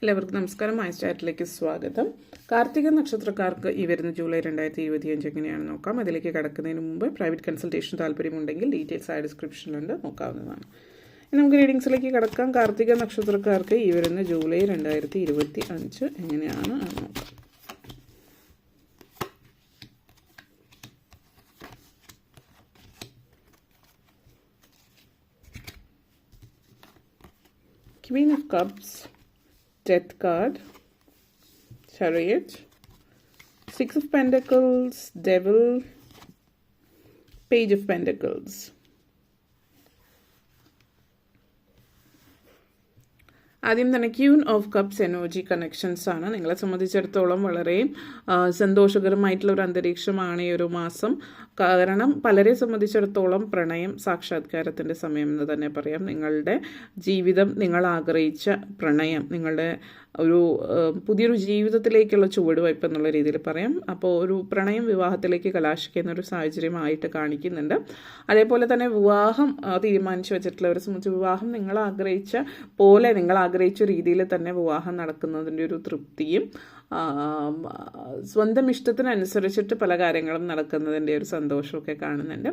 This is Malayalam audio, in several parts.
എല്ലാവർക്കും നമസ്കാരം. മൈ ചാറ്റിലേക്ക് സ്വാഗതം. കാർത്തിക നക്ഷത്രക്കാർക്ക് ഈ വരുന്ന ജൂലൈ 2025 എങ്ങനെയാണ് നോക്കാം. അതിലേക്ക് കടക്കുന്നതിന് മുമ്പ് പ്രൈവറ്റ് കൺസൾട്ടേഷൻ താല്പര്യമുണ്ടെങ്കിൽ ഡീറ്റെയിൽസ് ആയ ഡിസ്ക്രിപ്ഷനിലുണ്ട്, നോക്കാവുന്നതാണ്. ഇനി നമുക്ക് റീഡിങ്സിലേക്ക് കടക്കാം. കാർത്തിക നക്ഷത്രക്കാർക്ക് ഈ വരുന്ന ജൂലൈ 2025 എങ്ങനെയാണ് നോക്കാം. Queen of Cups, Death card, Chariot, Six of Pentacles, Devil, Page of Pentacles. ആദ്യം തന്നെ queen of cups energy connections ആണ്. നിങ്ങളെ സംബന്ധിച്ചിടത്തോളം വളരെ സന്തോഷകരമായിട്ടുള്ള ഒരു അന്തരീക്ഷമാണ് ഈ ഒരു മാസം. കാരണം പലരെ സംബന്ധിച്ചിടത്തോളം പ്രണയം സാക്ഷാത്കാരത്തിൻ്റെ സമയം എന്ന് തന്നെ പറയാം. നിങ്ങളുടെ ജീവിതം, നിങ്ങൾ ആഗ്രഹിച്ച പ്രണയം, നിങ്ങളുടെ ഒരു പുതിയൊരു ജീവിതത്തിലേക്കുള്ള ചുവടുവയ്പ് എന്നുള്ള രീതിയിൽ പറയാം. അപ്പോൾ ഒരു പ്രണയം വിവാഹത്തിലേക്ക് കലാശിക്കുന്ന ഒരു സാഹചര്യമായിട്ട് കാണിക്കുന്നുണ്ട്. അതേപോലെ തന്നെ വിവാഹം തീരുമാനിച്ചു വെച്ചിട്ടുള്ളവരെ സംബന്ധിച്ച് വിവാഹം നിങ്ങൾ ആഗ്രഹിച്ച പോലെ, നിങ്ങൾ ആഗ്രഹിച്ച രീതിയിൽ തന്നെ വിവാഹം നടക്കുന്നതിൻ്റെ ഒരു തൃപ്തിയും സ്വന്തം ഇഷ്ടത്തിനനുസരിച്ചിട്ട് പല കാര്യങ്ങളും നടക്കുന്നതിൻ്റെ ഒരു സന്തോഷമൊക്കെ കാണുന്നുണ്ട്.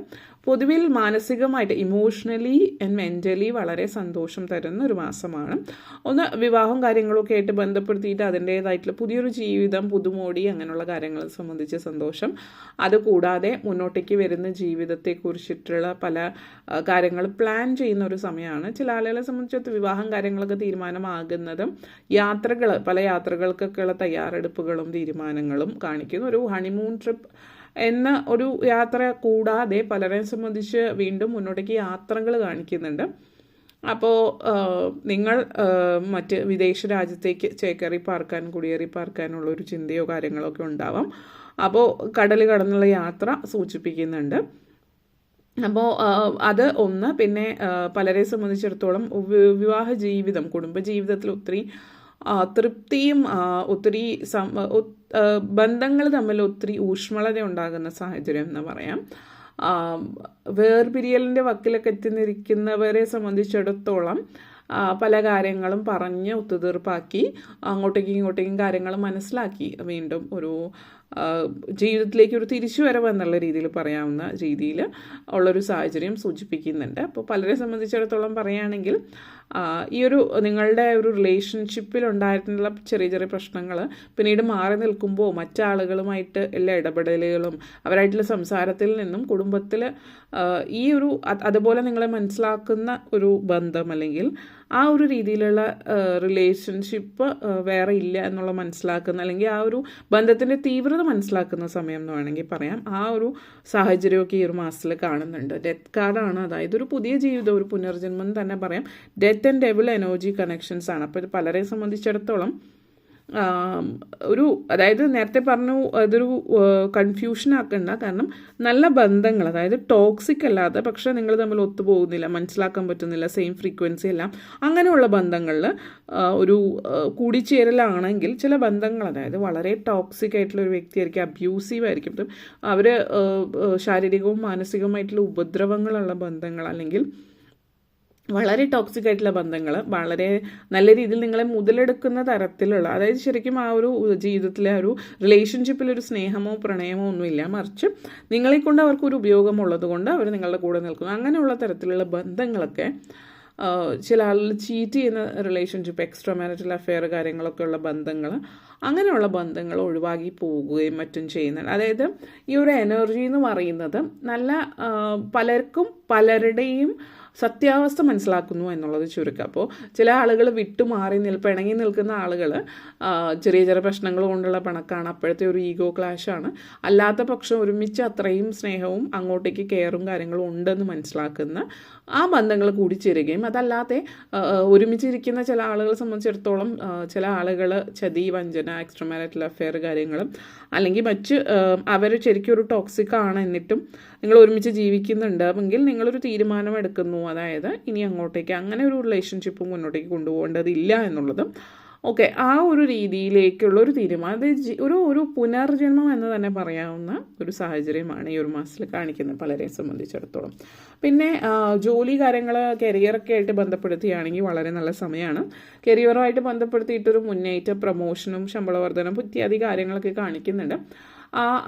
പൊതുവിൽ മാനസികമായിട്ട് ഇമോഷണലി ആൻഡ് മെൻ്റലി വളരെ സന്തോഷം തരുന്ന ഒരു മാസമാണ്. ഒന്ന് വിവാഹം കാര്യങ്ങളൊക്കെ ആയിട്ട് ബന്ധപ്പെടുത്തിയിട്ട് അതിൻ്റേതായിട്ടുള്ള പുതിയൊരു ജീവിതം, പുതുമോടി അങ്ങനെയുള്ള കാര്യങ്ങളെ സംബന്ധിച്ച് സന്തോഷം. അതുകൂടാതെ മുന്നോട്ടേക്ക് വരുന്ന ജീവിതത്തെക്കുറിച്ചിട്ടുള്ള പല കാര്യങ്ങൾ പ്ലാൻ ചെയ്യുന്ന ഒരു സമയമാണ്. ചില ആളുകളെ സംബന്ധിച്ചിടത്ത് വിവാഹം കാര്യങ്ങളൊക്കെ തീരുമാനമാകുന്നതും യാത്രകൾ, പല യാത്രകൾക്കൊക്കെയുള്ള തയ്യാറെടുപ്പുകളും തീരുമാനങ്ങളും കാണിക്കുന്നു. ഒരു ഹണിമൂൺ ട്രിപ്പ് എന്ന ഒരു യാത്ര കൂടാതെ പലരെ സംബന്ധിച്ച് വീണ്ടും മുന്നോട്ടേക്ക് യാത്രകൾ കാണിക്കുന്നുണ്ട്. അപ്പോൾ നിങ്ങൾ മറ്റ് വിദേശ രാജ്യത്തേക്ക് ചേക്കേറി പാർക്കാൻ, കുടിയേറി പാർക്കാനുള്ള ഒരു ചിന്തയോ കാര്യങ്ങളോ ഒക്കെ ഉണ്ടാവാം. അപ്പോൾ കടൽ കടന്നുള്ള യാത്ര സൂചിപ്പിക്കുന്നുണ്ട്. അപ്പോൾ അത് ഒന്ന്. പിന്നെ പലരെ സംബന്ധിച്ചിടത്തോളം വിവാഹ ജീവിതം, കുടുംബജീവിതത്തിൽ ഒത്തിരി തൃപ്തിയും ഒത്തിരി ബന്ധങ്ങൾ തമ്മിൽ ഒത്തിരി ഊഷ്മളത ഉണ്ടാകുന്ന സാഹചര്യം എന്ന് പറയാം. വേർപിരിയലിൻ്റെ വക്കിലൊക്കെ എത്തിനിരിക്കുന്നവരെ സംബന്ധിച്ചിടത്തോളം പല കാര്യങ്ങളും പറഞ്ഞ് ഒത്തുതീർപ്പാക്കി അങ്ങോട്ടേക്കും കാര്യങ്ങൾ മനസ്സിലാക്കി വീണ്ടും ഒരു ജീവിതത്തിലേക്ക് ഒരു തിരിച്ചുവരവ് എന്നുള്ള രീതിയിൽ പറയാവുന്ന രീതിയിൽ ഉള്ളൊരു സാഹചര്യം സൂചിപ്പിക്കുന്നുണ്ട്. അപ്പോൾ പലരെ സംബന്ധിച്ചിടത്തോളം പറയുകയാണെങ്കിൽ ഈ ഒരു നിങ്ങളുടെ ഒരു റിലേഷൻഷിപ്പിൽ ഉണ്ടായിട്ടുള്ള ചെറിയ ചെറിയ പ്രശ്നങ്ങൾ പിന്നീട് മാറി നിൽക്കുമ്പോൾ മറ്റാളുകളുമായിട്ട് എല്ലാ ഇടപെടലുകളും അവരായിട്ടുള്ള സംസാരത്തിൽ നിന്നും കുടുംബത്തിൽ ഈ ഒരു അതുപോലെ നിങ്ങളെ മനസ്സിലാക്കുന്ന ഒരു ബന്ധം അല്ലെങ്കിൽ ആ ഒരു രീതിയിലുള്ള റിലേഷൻഷിപ്പ് വേറെ ഇല്ല എന്നുള്ള മനസ്സിലാക്കുന്ന, അല്ലെങ്കിൽ ആ ഒരു ബന്ധത്തിൻ്റെ തീവ്രത മനസ്സിലാക്കുന്ന സമയം എന്ന് വേണമെങ്കിൽ പറയാം. ആ ഒരു സാഹചര്യമൊക്കെ ഈ ഒരു മാസത്തിൽ കാണുന്നുണ്ട്. ഡെത്ത് കാർഡാണ്, അതായത് ഒരു പുതിയ ജീവിതം, ഒരു പുനർജന്മം തന്നെ പറയാം. Death and devil energy connections ആണ്. അപ്പോൾ ഇത് പലരെ സംബന്ധിച്ചിടത്തോളം ഒരു, അതായത് നേരത്തെ പറഞ്ഞു അതൊരു കൺഫ്യൂഷൻ ആക്കണ്ട. കാരണം നല്ല ബന്ധങ്ങൾ, അതായത് ടോക്സിക് അല്ലാതെ പക്ഷേ നിങ്ങൾ തമ്മിൽ ഒത്തുപോകുന്നില്ല, മനസ്സിലാക്കാൻ പറ്റുന്നില്ല, സെയിം ഫ്രീക്വൻസി എല്ലാം, അങ്ങനെയുള്ള ബന്ധങ്ങളിൽ ഒരു കൂടിച്ചേരലാണെങ്കിൽ ചില ബന്ധങ്ങൾ, അതായത് വളരെ ടോക്സിക് ആയിട്ടുള്ള ഒരു വ്യക്തിയായിരിക്കും, അബ്യൂസീവ് ആയിരിക്കും, അവർ ശാരീരികവും മാനസികവുമായിട്ടുള്ള ഉപദ്രവങ്ങളുള്ള ബന്ധങ്ങൾ, അല്ലെങ്കിൽ വളരെ ടോക്സിക് ആയിട്ടുള്ള ബന്ധങ്ങൾ, വളരെ നല്ല രീതിയിൽ നിങ്ങളെ മുതലെടുക്കുന്ന തരത്തിലുള്ള, അതായത് ശരിക്കും ആ ഒരു ജീവിതത്തിലെ ഒരു റിലേഷൻഷിപ്പിലൊരു സ്നേഹമോ പ്രണയമോ ഒന്നുമില്ല, മറിച്ച് നിങ്ങളെ കൊണ്ട് അവർക്കൊരു ഉപയോഗമുള്ളത് കൊണ്ട് അവർ നിങ്ങളുടെ കൂടെ നിൽക്കുന്നു. അങ്ങനെയുള്ള തരത്തിലുള്ള ബന്ധങ്ങളൊക്കെ ചില ആളുകൾ ചീറ്റ് ചെയ്യുന്ന റിലേഷൻഷിപ്പ്, എക്സ്ട്രാ മാരിറ്റൽ അഫെയർ കാര്യങ്ങളൊക്കെ ഉള്ള ബന്ധങ്ങൾ, അങ്ങനെയുള്ള ബന്ധങ്ങൾ ഒഴിവാക്കി പോകുകയും മറ്റും ചെയ്യുന്നുണ്ട്. അതായത് ഈ ഒരു എനർജി എന്ന് പറയുന്നത് നല്ല പലർക്കും പലരുടെയും സത്യാവസ്ഥ മനസ്സിലാക്കുന്നു എന്നുള്ളത് ചുരുക്കം. അപ്പോൾ ചില ആളുകൾ വിട്ടുമാറി പിണങ്ങി നിൽക്കുന്ന ആളുകൾ ചെറിയ ചെറിയ പ്രശ്നങ്ങൾ കൊണ്ടുള്ള പിണക്കാണ്, അപ്പോഴത്തെ ഒരു ഈഗോ ക്ലാഷാണ്. അല്ലാത്ത പക്ഷം ഒരുമിച്ച് അത്രയും സ്നേഹവും അങ്ങോട്ടേക്ക് കെയറും കാര്യങ്ങളും ഉണ്ടെന്ന് മനസ്സിലാക്കുന്ന ആ ബന്ധങ്ങൾ കൂടിച്ചേരുകയും, അതല്ലാതെ ഒരുമിച്ചിരിക്കുന്ന ചില ആളുകളെ സംബന്ധിച്ചിടത്തോളം ചില ആളുകൾ ചതി, വഞ്ചന, എക്സ്ട്രാ മാരിറ്റൽ അഫെയർ കാര്യങ്ങളും, അല്ലെങ്കിൽ മറ്റ് അവർ ശരിക്കും ഒരു ടോക്സിക് ആണ് എന്നിട്ടും നിങ്ങൾ ഒരുമിച്ച് ജീവിക്കുന്നുണ്ട് എങ്കിൽ നിങ്ങളൊരു തീരുമാനം എടുക്കുന്നു, അതായത് ഇനി അങ്ങോട്ടേക്ക് അങ്ങനെ ഒരു റിലേഷൻഷിപ്പ് മുന്നോട്ടേക്ക് കൊണ്ടുപോകേണ്ടതില്ല എന്നുള്ളതും ഓക്കെ, ആ ഒരു രീതിയിലേക്കുള്ള ഒരു തീരുമാനം, അത് ഒരു പുനർജന്മം എന്ന് തന്നെ പറയാവുന്ന ഒരു സാഹചര്യമാണ് ഈ ഒരു മാസത്തിൽ കാണിക്കുന്നത് പലരെ സംബന്ധിച്ചിടത്തോളം. പിന്നെ ജോലി കാര്യങ്ങൾ കരിയറൊക്കെ ആയിട്ട് ബന്ധപ്പെടുത്തുകയാണെങ്കിൽ വളരെ നല്ല സമയമാണ്. കരിയറുമായിട്ട് ബന്ധപ്പെടുത്തിയിട്ടൊരു മുന്നേറ്റം, പ്രൊമോഷനും ശമ്പള വർധനം ഇത്യാദി കാര്യങ്ങളൊക്കെ കാണിക്കുന്നുണ്ട്.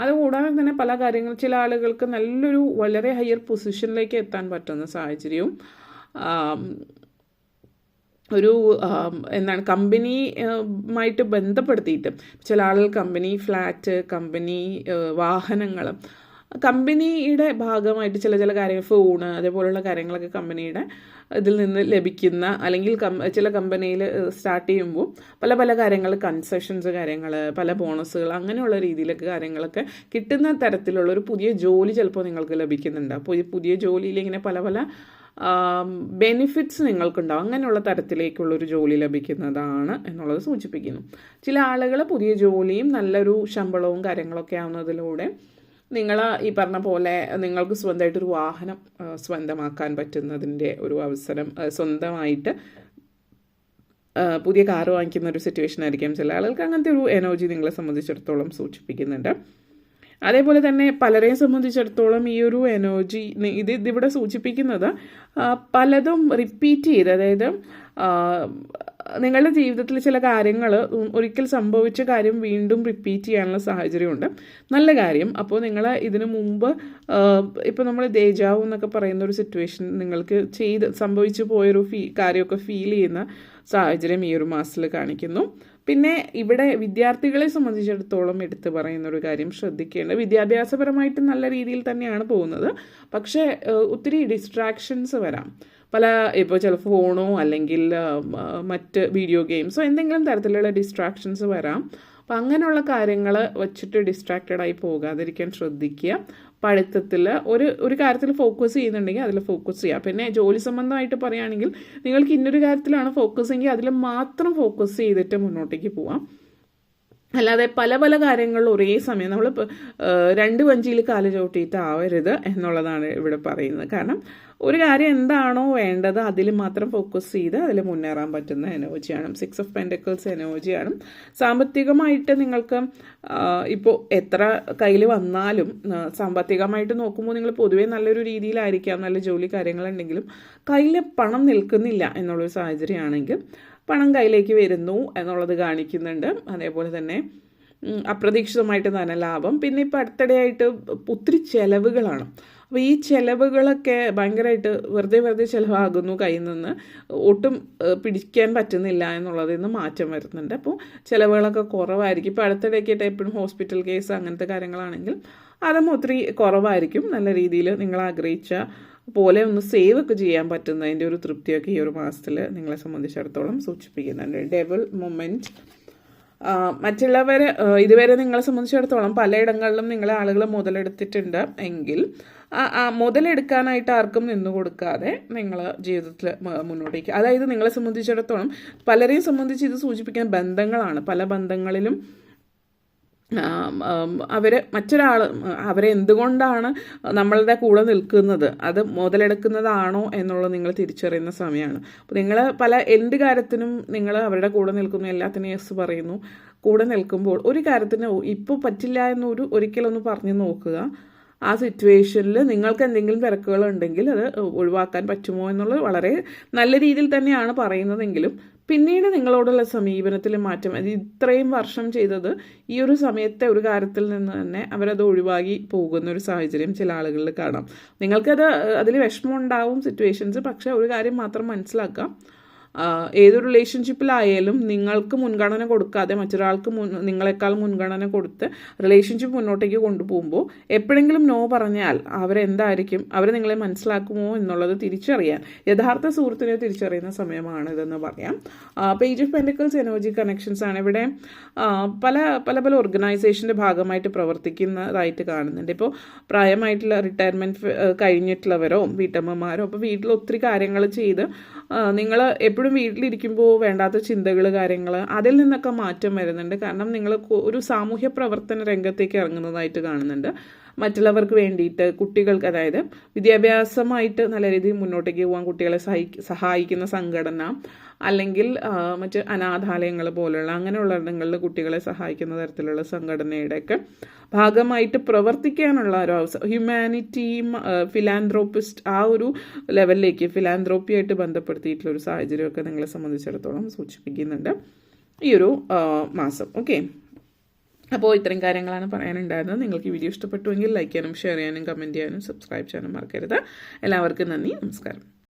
അതുകൂടാതെ തന്നെ പല കാര്യങ്ങൾ, ചില ആളുകൾക്ക് നല്ലൊരു വളരെ ഹയർ പൊസിഷനിലേക്ക് എത്താൻ പറ്റുന്ന സാഹചര്യവും, ഒരു എന്താണ് കമ്പനിയുമായിട്ട് ബന്ധപ്പെടുത്തിയിട്ട് ചില ആളുകൾ കമ്പനി ഫ്ലാറ്റ്, കമ്പനി വാഹനങ്ങൾ, കമ്പനിയുടെ ഭാഗമായിട്ട് ചില കാര്യങ്ങൾ, ഫോണ് അതേപോലുള്ള കാര്യങ്ങളൊക്കെ കമ്പനിയുടെ ഇതിൽ നിന്ന് ലഭിക്കുന്ന, അല്ലെങ്കിൽ ചില കമ്പനിയിൽ സ്റ്റാർട്ട് ചെയ്യുമ്പോൾ പല കാര്യങ്ങൾ, കൺസെഷൻസ് കാര്യങ്ങൾ, പല ബോണസുകൾ, അങ്ങനെയുള്ള രീതിയിലൊക്കെ കാര്യങ്ങളൊക്കെ കിട്ടുന്ന തരത്തിലുള്ള ഒരു പുതിയ ജോലി ചിലപ്പോൾ നിങ്ങൾക്ക് ലഭിക്കുന്നുണ്ട്. അപ്പോൾ ഈ പുതിയ ജോലിയിൽ ഇങ്ങനെ പല ബെനിഫിറ്റ്സ് നിങ്ങൾക്കുണ്ടാവും. അങ്ങനെയുള്ള തരത്തിലേക്കുള്ളൊരു ജോലി ലഭിക്കുന്നതാണ് എന്നുള്ളത് സൂചിപ്പിക്കുന്നു. ചില ആളുകൾ പുതിയ ജോലിയും നല്ലൊരു ശമ്പളവും കാര്യങ്ങളൊക്കെ ആവുന്നതിലൂടെ നിങ്ങൾ ഈ പറഞ്ഞ പോലെ നിങ്ങൾക്ക് സ്വന്തമായിട്ടൊരു വാഹനം സ്വന്തമാക്കാൻ പറ്റുന്നതിൻ്റെ ഒരു അവസരം, സ്വന്തമായിട്ട് പുതിയ കാറ് വാങ്ങിക്കുന്ന ഒരു സിറ്റുവേഷൻ ആയിരിക്കും ചില ആളുകൾക്ക്. അങ്ങനത്തെ ഒരു എനർജി നിങ്ങളെ സംബന്ധിച്ചിടത്തോളം സൂചിപ്പിക്കുന്നുണ്ട്. അതേപോലെ തന്നെ പലരെയും സംബന്ധിച്ചിടത്തോളം ഈ ഒരു എനർജി ഇതിവിടെ സൂചിപ്പിക്കുന്നത് പലതും റിപ്പീറ്റ് ചെയ്ത്, അതായത് നിങ്ങളുടെ ജീവിതത്തിൽ ചില കാര്യങ്ങൾ, ഒരിക്കൽ സംഭവിച്ച കാര്യം വീണ്ടും റിപ്പീറ്റ് ചെയ്യാനുള്ള സാഹചര്യമുണ്ട്. നല്ല കാര്യം. അപ്പോൾ നിങ്ങൾ ഇതിനു മുമ്പ് ഇപ്പോൾ നമ്മൾ ദേജാവു എന്നൊക്കെ പറയുന്ന ഒരു സിറ്റുവേഷൻ നിങ്ങൾക്ക് സംഭവിച്ചു പോയൊരു കാര്യമൊക്കെ ഫീൽ ചെയ്യുന്ന സാഹചര്യം ഈ ഒരു മാസത്തിൽ കാണിക്കുന്നു. പിന്നെ ഇവിടെ വിദ്യാർത്ഥികളെ സംബന്ധിച്ചിടത്തോളം എടുത്തു പറയുന്ന ഒരു കാര്യം ശ്രദ്ധിക്കേണ്ടത്, വിദ്യാഭ്യാസപരമായിട്ട് നല്ല രീതിയിൽ തന്നെയാണ് പോകുന്നത്, പക്ഷേ ഒത്തിരി ഡിസ്ട്രാക്ഷൻസ് വരാം. ഇപ്പോൾ ചില ഫോണോ അല്ലെങ്കിൽ മറ്റ് വീഡിയോ ഗെയിംസോ എന്തെങ്കിലും തരത്തിലുള്ള ഡിസ്ട്രാക്ഷൻസ് വരാം. അപ്പം അങ്ങനെയുള്ള കാര്യങ്ങൾ വച്ചിട്ട് ഡിസ്ട്രാക്റ്റഡായി പോകാതിരിക്കാൻ ശ്രദ്ധിക്കുക. പഠിത്തത്തിൽ ഒരു കാര്യത്തിൽ ഫോക്കസ് ചെയ്യുന്നുണ്ടെങ്കിൽ അതിൽ ഫോക്കസ് ചെയ്യുക. പിന്നെ ജോലി സംബന്ധമായിട്ട് പറയുകയാണെങ്കിൽ നിങ്ങൾക്ക് ഇന്നൊരു കാര്യത്തിലാണ് ഫോക്കസ് എങ്കിൽ അതിൽ മാത്രം ഫോക്കസ് ചെയ്തിട്ട് മുന്നോട്ടേക്ക് പോവാം. അല്ലാതെ പല കാര്യങ്ങളിൽ ഒരേ സമയം നമ്മൾ 2 വഞ്ചിയിൽ കാല് ചവിട്ടിയിട്ടാവരുത് എന്നുള്ളതാണ് ഇവിടെ പറയുന്നത്. കാരണം ഒരു കാര്യം എന്താണോ വേണ്ടത് അതിൽ മാത്രം ഫോക്കസ് ചെയ്ത് അതിൽ മുന്നേറാൻ പറ്റുന്ന എനർജിയാണ്. 6 ഓഫ് പെൻറ്റക്കിൾസ് എനർജിയാണ്. സാമ്പത്തികമായിട്ട് നിങ്ങൾക്ക് ഇപ്പോൾ എത്ര കയ്യിൽ വന്നാലും സാമ്പത്തികമായിട്ട് നോക്കുമ്പോൾ നിങ്ങൾ പൊതുവേ നല്ലൊരു രീതിയിലായിരിക്കാം, നല്ല ജോലി കാര്യങ്ങളുണ്ടെങ്കിലും കയ്യിൽ പണം നിൽക്കുന്നില്ല എന്നുള്ളൊരു സാഹചര്യമാണെങ്കിൽ പണം കയ്യിലേക്ക് വരുന്നു എന്നുള്ളത് കാണിക്കുന്നുണ്ട്. അതേപോലെ തന്നെ അപ്രതീക്ഷിതമായിട്ട് ധനലാഭം. പിന്നെ ഇപ്പോൾ അടുത്തിടെയായിട്ട് ഒത്തിരി ചിലവുകളാണ്. അപ്പോൾ ഈ ചിലവുകളൊക്കെ ഭയങ്കരമായിട്ട് വെറുതെ ചിലവാകുന്നു, കയ്യിൽ നിന്ന് ഒട്ടും പിടിക്കാൻ പറ്റുന്നില്ല എന്നുള്ളതിൽ നിന്ന് മാറ്റം വരുന്നുണ്ട്. അപ്പോൾ ചിലവുകളൊക്കെ കുറവായിരിക്കും. ഇപ്പോൾ അടുത്തിടയ്ക്കായിട്ട് എപ്പോഴും ഹോസ്പിറ്റൽ കേസ് അങ്ങനത്തെ കാര്യങ്ങളാണെങ്കിൽ അതും ഒത്തിരി കുറവായിരിക്കും. നല്ല രീതിയിൽ നിങ്ങൾ ആഗ്രഹിച്ച പോലെ ഒന്ന് സേവ് ഒക്കെ ചെയ്യാൻ പറ്റുന്നതിൻ്റെ ഒരു തൃപ്തിയൊക്കെ ഈ ഒരു മാസത്തിൽ നിങ്ങളെ സംബന്ധിച്ചിടത്തോളം സൂചിപ്പിക്കുന്നുണ്ട്. Devil moment. മറ്റുള്ളവർ ഇതുവരെ നിങ്ങളെ സംബന്ധിച്ചിടത്തോളം പലയിടങ്ങളിലും നിങ്ങളെ ആളുകൾ മുതലെടുത്തിട്ടുണ്ട് എങ്കിൽ മുതലെടുക്കാനായിട്ട് ആർക്കും നിന്നു കൊടുക്കാതെ നിങ്ങൾ ജീവിതത്തിൽ മുന്നോട്ടേക്ക്, അതായത് നിങ്ങളെ സംബന്ധിച്ചിടത്തോളം പലരെയും സംബന്ധിച്ച് ഇത് സൂചിപ്പിക്കുന്ന ബന്ധങ്ങളാണ്. പല ബന്ധങ്ങളിലും അവരെ എന്തുകൊണ്ടാണ് നമ്മളുടെ കൂടെ നിൽക്കുന്നത്, അത് മുതലെടുക്കുന്നതാണോ എന്നുള്ളത് നിങ്ങൾ തിരിച്ചറിയുന്ന സമയമാണ്. അപ്പോൾ നിങ്ങൾ എന്ത് കാര്യത്തിനും നിങ്ങൾ അവരുടെ കൂടെ നിൽക്കുന്നു, എല്ലാത്തിനും യെസ് പറയുന്നു. കൂടെ നിൽക്കുമ്പോൾ ഒരു കാര്യത്തിന് ഇപ്പോൾ പറ്റില്ല എന്ന് ഒരിക്കലൊന്ന് പറഞ്ഞു നോക്കുക. ആ സിറ്റുവേഷനിൽ നിങ്ങൾക്ക് എന്തെങ്കിലും തിരക്കുകൾ ഉണ്ടെങ്കിൽ അത് ഒഴിവാക്കാൻ പറ്റുമോ എന്നുള്ളത് വളരെ നല്ല രീതിയിൽ തന്നെയാണ് പറയുന്നതെങ്കിലും പിന്നീട് നിങ്ങളോടുള്ള സമീപനത്തിൽ മാറ്റം, അത് ഇത്രയും വർഷം ചെയ്തത് ഈ ഒരു സമയത്തെ ഒരു കാര്യത്തിൽ നിന്ന് തന്നെ അവരത് ഒഴിവാക്കി പോകുന്ന ഒരു സാഹചര്യം ചില ആളുകളിൽ കാണാം. നിങ്ങൾക്കത് അതിൽ വിഷമം ഉണ്ടാവും സിറ്റുവേഷൻസ്. പക്ഷേ ഒരു കാര്യം മാത്രം മനസ്സിലാക്കാം, ഏതൊരു റിലേഷൻഷിപ്പിലായാലും നിങ്ങൾക്ക് മുൻഗണന കൊടുക്കാതെ മറ്റൊരാൾക്ക് നിങ്ങളെക്കാൾ മുൻഗണന കൊടുത്ത് റിലേഷൻഷിപ്പ് മുന്നോട്ടേക്ക് കൊണ്ടുപോകുമ്പോൾ എപ്പോഴെങ്കിലും നോ പറഞ്ഞാൽ അവരെന്തായിരിക്കും, അവർ നിങ്ങളെ മനസ്സിലാക്കുമോ എന്നുള്ളത് തിരിച്ചറിയാൻ, യഥാർത്ഥ സുഹൃത്തിനെ തിരിച്ചറിയുന്ന സമയമാണ് ഇതെന്ന് പറയാം. Page of pentacles energy connections ആണ്. ഇവിടെ പല ഓർഗനൈസേഷൻ്റെ ഭാഗമായിട്ട് പ്രവർത്തിക്കുന്നതായിട്ട് കാണുന്നുണ്ട്. ഇപ്പോൾ പ്രായമായിട്ടുള്ള റിട്ടയർമെൻറ്റ് കഴിഞ്ഞിട്ടുള്ളവരോ വീട്ടമ്മമാരോ അപ്പോൾ വീട്ടിൽ ഒത്തിരി കാര്യങ്ങൾ ചെയ്ത് നിങ്ങൾ എപ്പോഴും വീട്ടിലിരിക്കുമ്പോൾ വേണ്ടാത്ത ചിന്തകൾ കാര്യങ്ങൾ അതിൽ നിന്നൊക്കെ മാറ്റം വരുന്നുണ്ട്. കാരണം നിങ്ങൾ ഒരു സാമൂഹ്യ പ്രവർത്തന രംഗത്തേക്ക് ഇറങ്ങുന്നതായിട്ട് കാണുന്നുണ്ട്. മറ്റുള്ളവർക്ക് വേണ്ടിയിട്ട് കുട്ടികൾക്ക്, അതായത് വിദ്യാഭ്യാസമായിട്ട് നല്ല രീതിയിൽ മുന്നോട്ടേക്ക് പോകാൻ കുട്ടികളെ സഹായിക്കുന്ന സംഘടന, അല്ലെങ്കിൽ മറ്റ് അനാഥാലയങ്ങൾ പോലുള്ള അങ്ങനെയുള്ള ഇടങ്ങളിൽ കുട്ടികളെ സഹായിക്കുന്ന തരത്തിലുള്ള സംഘടനയുടെയൊക്കെ ഭാഗമായിട്ട് പ്രവർത്തിക്കാനുള്ള ഒരു അവസരം, ഹ്യൂമാനിറ്റി, ഫിലാന്ത്രോപ്പിസ്റ്റ്, ആ ഒരു ലെവലിലേക്ക് ഫിലാന്ത്രോപ്പിയായിട്ട് ബന്ധപ്പെടുത്തിയിട്ടുള്ള ഒരു സാഹചര്യമൊക്കെ നിങ്ങളെ സംബന്ധിച്ചിടത്തോളം സൂചിപ്പിക്കുന്നുണ്ട് ഈ ഒരു മാസം. ഓക്കെ, അപ്പോൾ ഇത്രയും കാര്യങ്ങളാണ് പറയാനുണ്ടായിരുന്നത്. നിങ്ങൾക്ക് ഈ വീഡിയോ ഇഷ്ടപ്പെട്ടുവെങ്കിൽ ലൈക്ക് ചെയ്യാനും ഷെയർ ചെയ്യാനും കമൻറ്റ് ചെയ്യാനും സബ്സ്ക്രൈബ് ചെയ്യാനും മറക്കരുത്. എല്ലാവർക്കും നന്ദി, നമസ്കാരം.